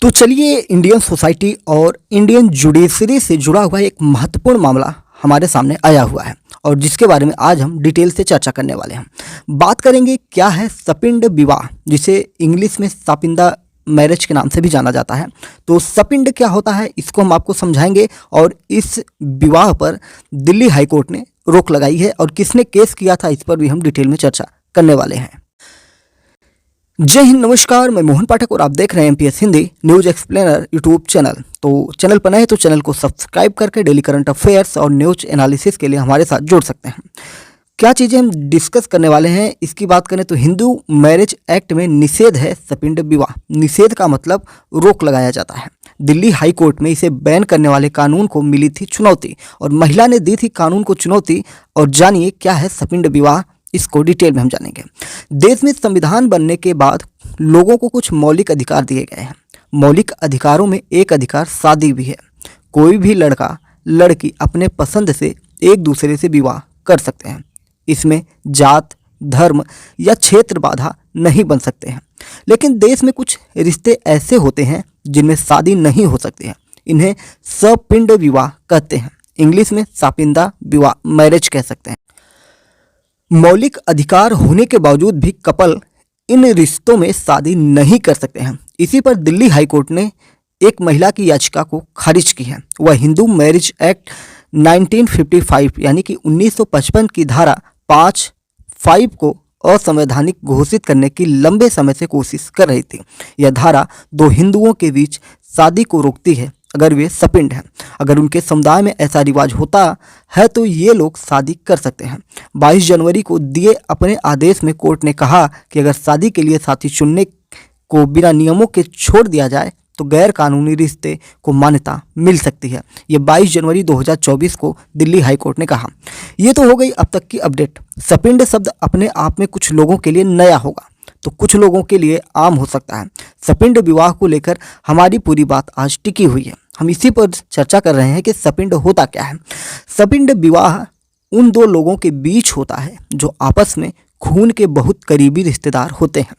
तो चलिए Indian society और इंडियन जुडिशरी से जुड़ा हुआ एक महत्वपूर्ण मामला हमारे सामने आया हुआ है और जिसके बारे में आज हम डिटेल से चर्चा करने वाले हैं। बात करेंगे क्या है सपिंड विवाह, जिसे इंग्लिश में सापिंदा मैरिज के नाम से भी जाना जाता है। तो सपिंड क्या होता है इसको हम आपको समझाएंगे और इस विवाह पर दिल्ली हाईकोर्ट ने रोक लगाई है और किसने केस किया था इस पर भी हम डिटेल में चर्चा करने वाले हैं। जय हिंद, नमस्कार, मैं मोहन पाठक और आप देख रहे हैं MPS Hindi news explainer YouTube channel. तो चैनल पर नए तो चैनल को सब्सक्राइब करके डेली करंट अफेयर्स और न्यूज एनालिसिस के लिए हमारे साथ जुड़ सकते हैं। क्या चीज़ें हम डिस्कस करने वाले हैं इसकी बात करें तो हिंदू मैरिज एक्ट में निषेध है सपिंड विवाह। निषेध का मतलब रोक लगाया जाता है। दिल्ली हाई कोर्ट में इसे बैन करने वाले कानून को मिली थी चुनौती और महिला ने दी थी कानून को चुनौती। और जानिए क्या है सपिंड विवाह, इसको डिटेल में हम जानेंगे। देश में संविधान बनने के बाद लोगों को कुछ मौलिक अधिकार दिए गए हैं। मौलिक अधिकारों में एक अधिकार शादी भी है। कोई भी लड़का लड़की अपने पसंद से एक दूसरे से विवाह कर सकते हैं। इसमें जात, धर्म या क्षेत्र बाधा नहीं बन सकते हैं। लेकिन देश में कुछ रिश्ते ऐसे होते हैं जिनमें शादी नहीं हो सकती है। इन्हें सपिंड विवाह कहते हैं। इंग्लिश में सापिंदा विवाह मैरिज कह सकते हैं। मौलिक अधिकार होने के बावजूद भी कपल इन रिश्तों में शादी नहीं कर सकते हैं। इसी पर दिल्ली हाईकोर्ट ने एक महिला की याचिका को खारिज की है। वह हिंदू मैरिज एक्ट 1955 यानी कि 1955 की धारा 5(5) को असंवैधानिक घोषित करने की लंबे समय से कोशिश कर रही थी। यह धारा दो हिंदुओं के बीच शादी को रोकती है अगर वे सपिंड हैं। अगर उनके समुदाय में ऐसा रिवाज होता है तो ये लोग शादी कर सकते हैं। 22 जनवरी को दिए अपने आदेश में कोर्ट ने कहा कि अगर शादी के लिए साथी चुनने को बिना नियमों के छोड़ दिया जाए तो गैर कानूनी रिश्ते को मान्यता मिल सकती है। ये 22 जनवरी 2024 को दिल्ली हाईकोर्ट ने कहा। ये तो हो गई अब तक की अपडेट। सपिंड शब्द अपने आप में कुछ लोगों के लिए नया होगा तो कुछ लोगों के लिए आम हो सकता है। सपिंड विवाह को लेकर हमारी पूरी बात आज टिकी हुई है। हम इसी पर चर्चा कर रहे हैं कि सपिंड होता क्या है। सपिंड विवाह उन दो लोगों के बीच होता है जो आपस में खून के बहुत करीबी रिश्तेदार होते हैं।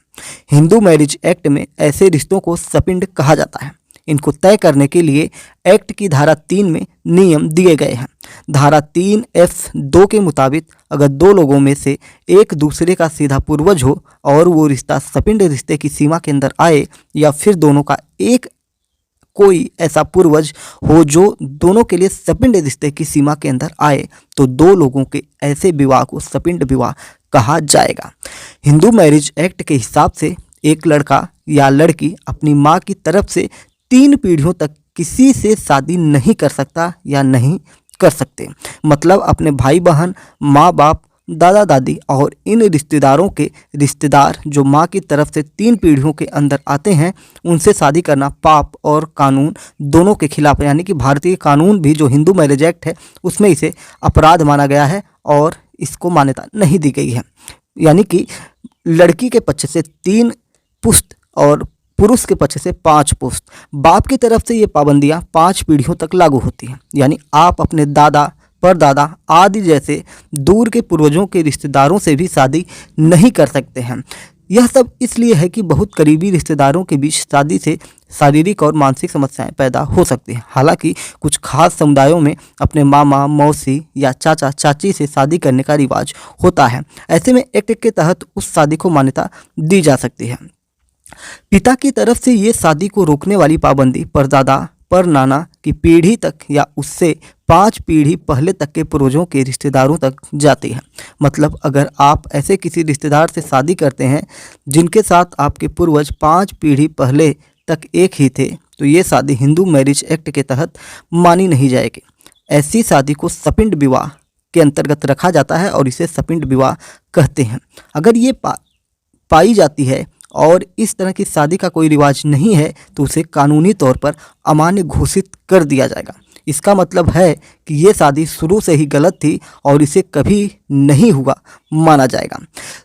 हिंदू मैरिज एक्ट में ऐसे रिश्तों को सपिंड कहा जाता है। इनको तय करने के लिए एक्ट की धारा 3 में नियम दिए गए हैं। धारा 3(2) के मुताबिक अगर दो लोगों में से एक दूसरे का सीधा पूर्वज हो और वो रिश्ता सपिंड रिश्ते की सीमा के अंदर आए या फिर दोनों का एक कोई ऐसा पूर्वज हो जो दोनों के लिए सपिंड रिश्ते की सीमा के अंदर आए तो दो लोगों के ऐसे विवाह को सपिंड विवाह कहा जाएगा। हिंदू मैरिज एक्ट के हिसाब से एक लड़का या लड़की अपनी माँ की तरफ से 3 पीढ़ियों तक किसी से शादी नहीं कर सकता या नहीं कर सकते। मतलब अपने भाई बहन, माँ बाप, दादा दादी और इन रिश्तेदारों के रिश्तेदार जो माँ की तरफ से 3 पीढ़ियों के अंदर आते हैं उनसे शादी करना पाप और कानून दोनों के खिलाफ है। यानी कि भारतीय कानून भी जो हिंदू मैरिज एक्ट है उसमें इसे अपराध माना गया है और इसको मान्यता नहीं दी गई है। यानी कि लड़की के पक्ष से 3 पुश्त और पुरुष के पक्ष से 5 पुश्त। बाप की तरफ से ये पाबंदियाँ 5 पीढ़ियों तक लागू होती हैं। यानी आप अपने दादा, परदादा आदि जैसे दूर के पूर्वजों के रिश्तेदारों से भी शादी नहीं कर सकते हैं। यह सब इसलिए है कि बहुत करीबी रिश्तेदारों के बीच शादी से शारीरिक और मानसिक समस्याएं पैदा हो सकती हैं। हालांकि कुछ खास समुदायों में अपने मामा, मौसी या चाचा चाची से शादी करने का रिवाज होता है। ऐसे में एक्ट के तहत उस शादी को मान्यता दी जा सकती है। पिता की तरफ से ये शादी को रोकने वाली पाबंदी परदादा, परनाना की पीढ़ी तक या उससे 5 पीढ़ी पहले तक के पूर्वजों के रिश्तेदारों तक जाती है। मतलब अगर आप ऐसे किसी रिश्तेदार से शादी करते हैं जिनके साथ आपके पूर्वज 5 पीढ़ी पहले तक एक ही थे तो ये शादी हिंदू मैरिज एक्ट के तहत मानी नहीं जाएगी। ऐसी शादी को सपिंड विवाह के अंतर्गत रखा जाता है और इसे सपिंड विवाह कहते हैं। अगर ये पाई जाती है और इस तरह की शादी का कोई रिवाज नहीं है तो उसे कानूनी तौर पर अमान्य घोषित कर दिया जाएगा। इसका मतलब है कि ये शादी शुरू से ही गलत थी और इसे कभी नहीं हुआ माना जाएगा।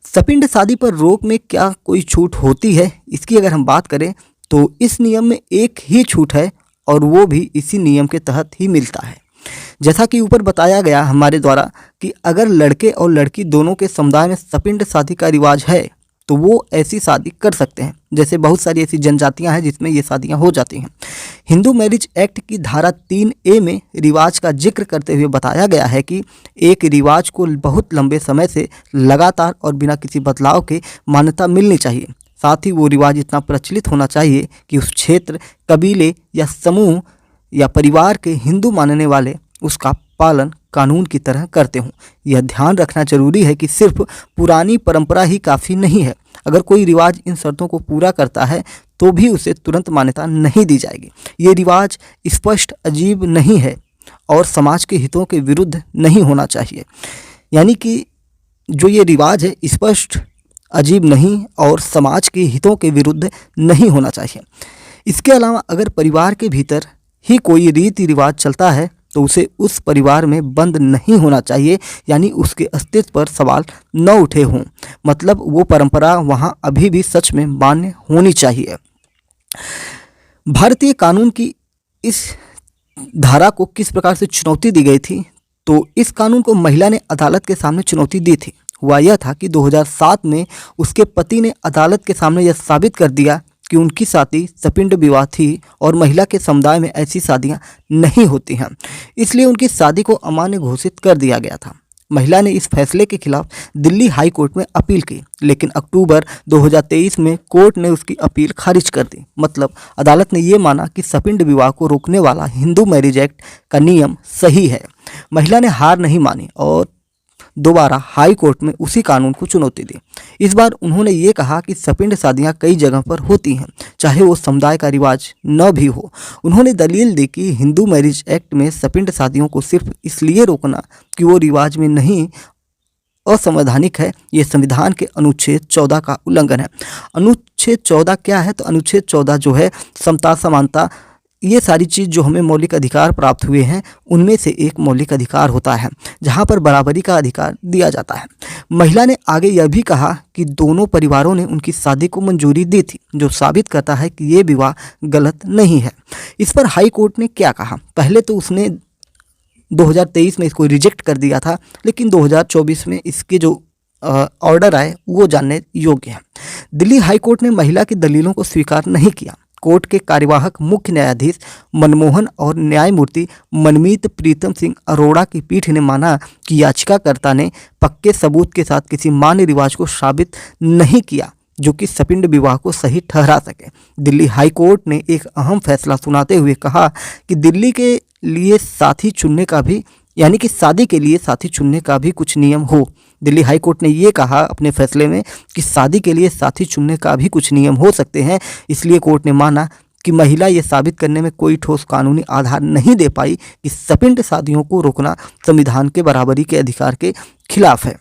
सपिंड शादी पर रोक में क्या कोई छूट होती है, इसकी अगर हम बात करें तो इस नियम में एक ही छूट है और वो भी इसी नियम के तहत ही मिलता है। जैसा कि ऊपर बताया गया हमारे द्वारा कि अगर लड़के और लड़की दोनों के समुदाय में सपिंड शादी का रिवाज है तो वो ऐसी शादी कर सकते हैं। जैसे बहुत सारी ऐसी जनजातियां हैं जिसमें ये शादियां हो जाती हैं। हिंदू मैरिज एक्ट की धारा 3A में रिवाज का जिक्र करते हुए बताया गया है कि एक रिवाज को बहुत लंबे समय से लगातार और बिना किसी बदलाव के मान्यता मिलनी चाहिए। साथ ही वो रिवाज इतना प्रचलित होना चाहिए कि उस क्षेत्र, कबीले या समूह या परिवार के हिंदू मानने वाले उसका पालन कानून की तरह करते हों। यह ध्यान रखना जरूरी है कि सिर्फ पुरानी परंपरा ही काफ़ी नहीं है। अगर कोई रिवाज इन शर्तों को पूरा करता है तो भी उसे तुरंत मान्यता नहीं दी जाएगी। ये रिवाज स्पष्ट, अजीब नहीं है और समाज के हितों के विरुद्ध नहीं होना चाहिए। यानी कि जो ये रिवाज है स्पष्ट, अजीब नहीं और समाज के हितों के विरुद्ध नहीं होना चाहिए। इसके अलावा अगर परिवार के भीतर ही कोई रीति रिवाज चलता है तो उसे उस परिवार में बंद नहीं होना चाहिए, यानी उसके अस्तित्व पर सवाल न उठे हों। मतलब वो परंपरा वहाँ अभी भी सच में मान्य होनी चाहिए। भारतीय कानून की इस धारा को किस प्रकार से चुनौती दी गई थी? तो इस कानून को महिला ने अदालत के सामने चुनौती दी थी। हुआ यह था कि 2007 में उसके पति ने अदालत के सामने यह साबित कर दिया कि उनकी शादी सपिंड विवाह थी और महिला के समुदाय में ऐसी शादियां नहीं होती हैं, इसलिए उनकी शादी को अमान्य घोषित कर दिया गया था। महिला ने इस फैसले के खिलाफ दिल्ली हाई कोर्ट में अपील की, लेकिन अक्टूबर 2023 में कोर्ट ने उसकी अपील खारिज कर दी। मतलब अदालत ने ये माना कि सपिंड विवाह को रोकने वाला हिंदू मैरिज एक्ट का नियम सही है। महिला ने हार नहीं मानी और दोबारा हाई कोर्ट में उसी कानून को चुनौती दी। इस बार उन्होंने ये कहा कि सपिंड शादियां कई जगह पर होती हैं, चाहे वो समुदाय का रिवाज न भी हो। उन्होंने दलील दी कि हिंदू मैरिज एक्ट में सपिंड शादियों को सिर्फ इसलिए रोकना कि वो रिवाज में नहीं असंवैधानिक है। ये संविधान के अनुच्छेद 14 का उल्लंघन है। अनुच्छेद 14 क्या है? तो अनुच्छेद 14 जो है समता, समानता, ये सारी चीज़ जो हमें मौलिक अधिकार प्राप्त हुए हैं उनमें से एक मौलिक अधिकार होता है, जहां पर बराबरी का अधिकार दिया जाता है। महिला ने आगे यह भी कहा कि दोनों परिवारों ने उनकी शादी को मंजूरी दी थी, जो साबित करता है कि ये विवाह गलत नहीं है। इस पर हाई कोर्ट ने क्या कहा? पहले तो उसने 2023 में इसको रिजेक्ट कर दिया था, लेकिन 2024 में इसके जो ऑर्डर आए वो जानने योग्य है। दिल्ली हाई कोर्ट ने महिला की दलीलों को स्वीकार नहीं किया। कोर्ट के कार्यवाहक मुख्य न्यायाधीश मनमोहन और न्यायमूर्ति मनमीत प्रीतम सिंह अरोड़ा की पीठ ने माना कि याचिकाकर्ता ने पक्के सबूत के साथ किसी मान्य रिवाज को साबित नहीं किया जो कि सपिंड विवाह को सही ठहरा सके। दिल्ली हाई कोर्ट ने एक अहम फैसला सुनाते हुए कहा कि दिल्ली के लिए साथी चुनने का भी, यानी कि शादी के लिए साथी चुनने का भी कुछ नियम हो। दिल्ली हाई कोर्ट ने ये कहा अपने फैसले में कि शादी के लिए साथी चुनने का भी कुछ नियम हो सकते हैं। इसलिए कोर्ट ने माना कि महिला ये साबित करने में कोई ठोस कानूनी आधार नहीं दे पाई कि सपिंड शादियों को रोकना संविधान के बराबरी के अधिकार के खिलाफ है।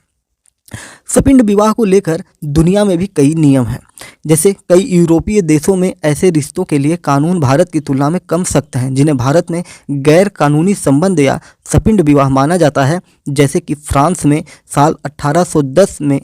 सपिंड विवाह को लेकर दुनिया में भी कई नियम हैं। जैसे कई यूरोपीय देशों में ऐसे रिश्तों के लिए कानून भारत की तुलना में कम सख्त हैं, जिन्हें भारत में गैर कानूनी संबंध या सपिंड विवाह माना जाता है। जैसे कि फ्रांस में साल 1810 में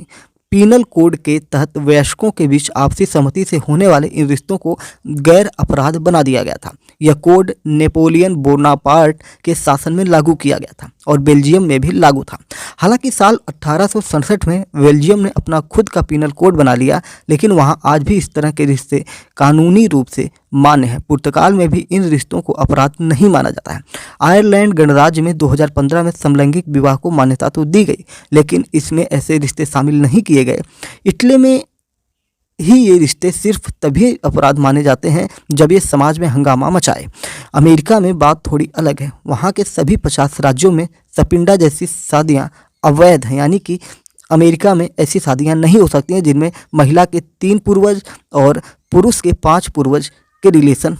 पीनल कोड के तहत वयस्कों के बीच आपसी सहमति से होने वाले इन रिश्तों को गैर अपराध बना दिया गया था। यह कोड नेपोलियन बोनापार्ट के शासन में लागू किया गया था और बेल्जियम में भी लागू था। हालांकि साल 1867 में बेल्जियम ने अपना खुद का पीनल कोड बना लिया, लेकिन वहां आज भी इस तरह के रिश्ते कानूनी रूप से मान्य हैं। पुर्तगाल में भी इन रिश्तों को अपराध नहीं माना जाता है। आयरलैंड गणराज्य में 2015 में समलैंगिक विवाह को मान्यता तो दी गई, लेकिन इसमें ऐसे रिश्ते शामिल नहीं किए गए। इटली में ही ये रिश्ते सिर्फ तभी अपराध माने जाते हैं जब ये समाज में हंगामा मचाए। अमेरिका में बात थोड़ी अलग है। वहाँ के सभी 50 राज्यों में सपिंडा जैसी शादियाँ अवैध हैं, यानी कि अमेरिका में ऐसी शादियाँ नहीं हो सकती हैं जिनमें महिला के 3 पूर्वज और पुरुष के 5 पूर्वज के रिलेशन,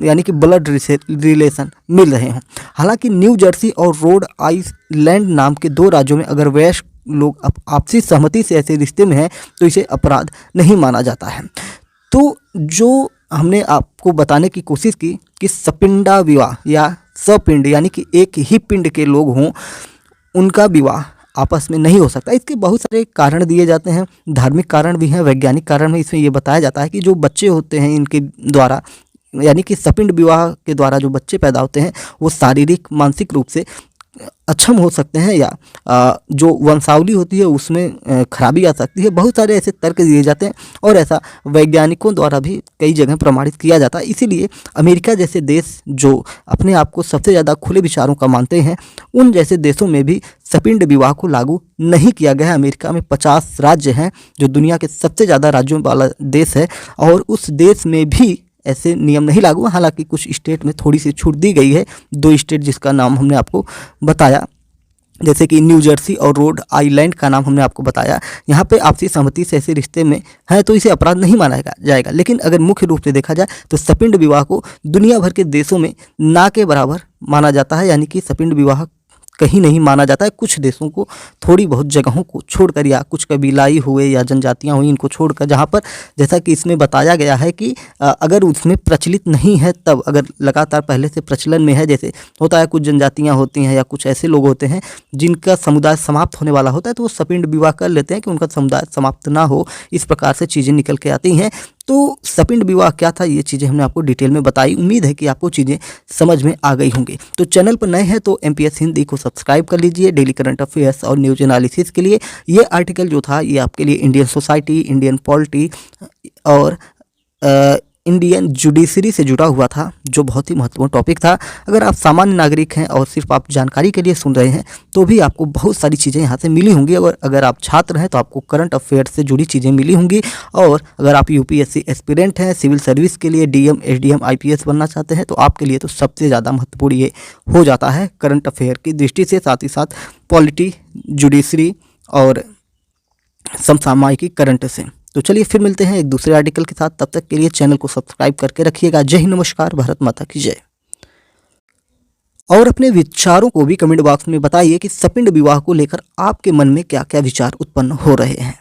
यानी कि ब्लड रिलेशन मिल रहे हों। हालांकि न्यू जर्सी और रोड आइलैंड नाम के 2 राज्यों में अगर वयस्क लोग आपसी सहमति से ऐसे रिश्ते में हैं तो इसे अपराध नहीं माना जाता है। तो जो हमने आपको बताने की कोशिश की कि सपिंडा विवाह या सपिंड, यानी कि एक ही पिंड के लोग हों, उनका विवाह आपस में नहीं हो सकता। इसके बहुत सारे कारण दिए जाते हैं, धार्मिक कारण भी हैं, वैज्ञानिक कारण भी। इसमें ये बताया जाता है कि जो बच्चे होते हैं इनके द्वारा, यानी कि सपिंड विवाह के द्वारा जो बच्चे पैदा होते हैं वो शारीरिक मानसिक रूप से अक्षम हो सकते हैं या जो वंशावली होती है उसमें खराबी आ सकती है। बहुत सारे ऐसे तर्क दिए जाते हैं और ऐसा वैज्ञानिकों द्वारा भी कई जगह प्रमाणित किया जाता है। इसीलिए अमेरिका जैसे देश जो अपने आप को सबसे ज़्यादा खुले विचारों का मानते हैं, उन जैसे देशों में भी सपिंड विवाह को लागू नहीं किया गया है। अमेरिका में 50 राज्य हैं, जो दुनिया के सबसे ज़्यादा राज्यों वाला देश है, और उस देश में भी ऐसे नियम नहीं लागू। हालांकि कुछ स्टेट में थोड़ी सी छूट दी गई है। 2 स्टेट जिसका नाम हमने आपको बताया, जैसे कि न्यू जर्सी और रोड आइलैंड का नाम हमने आपको बताया। यहाँ पे आपसी सहमति से ऐसे रिश्ते में है तो इसे अपराध नहीं माना जाएगा। लेकिन अगर मुख्य रूप से देखा जाए तो सपिंड विवाह को दुनिया भर के देशों में ना के बराबर माना जाता है, यानी कि सपिंड विवाह कहीं नहीं माना जाता है। कुछ देशों को, थोड़ी बहुत जगहों को छोड़कर, या कुछ कबीलाई हुए या जनजातियां हुई, इनको छोड़कर, जहां पर जैसा कि इसमें बताया गया है कि अगर उसमें प्रचलित नहीं है, तब अगर लगातार पहले से प्रचलन में है, जैसे होता है कुछ जनजातियां होती हैं या कुछ ऐसे लोग होते हैं जिनका समुदाय समाप्त होने वाला होता है, तो वो सपिंड विवाह कर लेते हैं कि उनका समुदाय समाप्त ना हो। इस प्रकार से चीज़ें निकल के आती हैं। तो सपिंड विवाह क्या था, ये चीज़ें हमने आपको डिटेल में बताई। उम्मीद है कि आपको चीज़ें समझ में आ गई होंगी। तो चैनल पर नए हैं तो MPS हिंदी को सब्सक्राइब कर लीजिए डेली करंट अफेयर्स और न्यूज एनालिसिस के लिए। ये आर्टिकल जो था ये आपके लिए इंडियन सोसाइटी, इंडियन पॉलिटी और इंडियन जुडिशरी से जुड़ा हुआ था, जो बहुत ही महत्वपूर्ण टॉपिक था। अगर आप सामान्य नागरिक हैं और सिर्फ आप जानकारी के लिए सुन रहे हैं तो भी आपको बहुत सारी चीज़ें यहाँ से मिली होंगी, और अगर आप छात्र हैं तो आपको करंट अफेयर से जुड़ी चीज़ें मिली होंगी। और अगर आप UPSC एस्पिरेंट हैं, सिविल सर्विस के लिए DM, SDM, IPS बनना चाहते हैं, तो आपके लिए तो सबसे ज़्यादा महत्वपूर्ण ये हो जाता है करंट अफेयर की दृष्टि से। साथ ही साथ पॉलिटी, जुडिशरी और समसामयिकी करंट से। तो चलिए फिर मिलते हैं एक दूसरे आर्टिकल के साथ। तब तक के लिए चैनल को सब्सक्राइब करके रखिएगा। जय हिंद, नमस्कार, भारत माता की जय। और अपने विचारों को भी कमेंट बॉक्स में बताइए कि सपिंड विवाह को लेकर आपके मन में क्या क्या विचार उत्पन्न हो रहे हैं।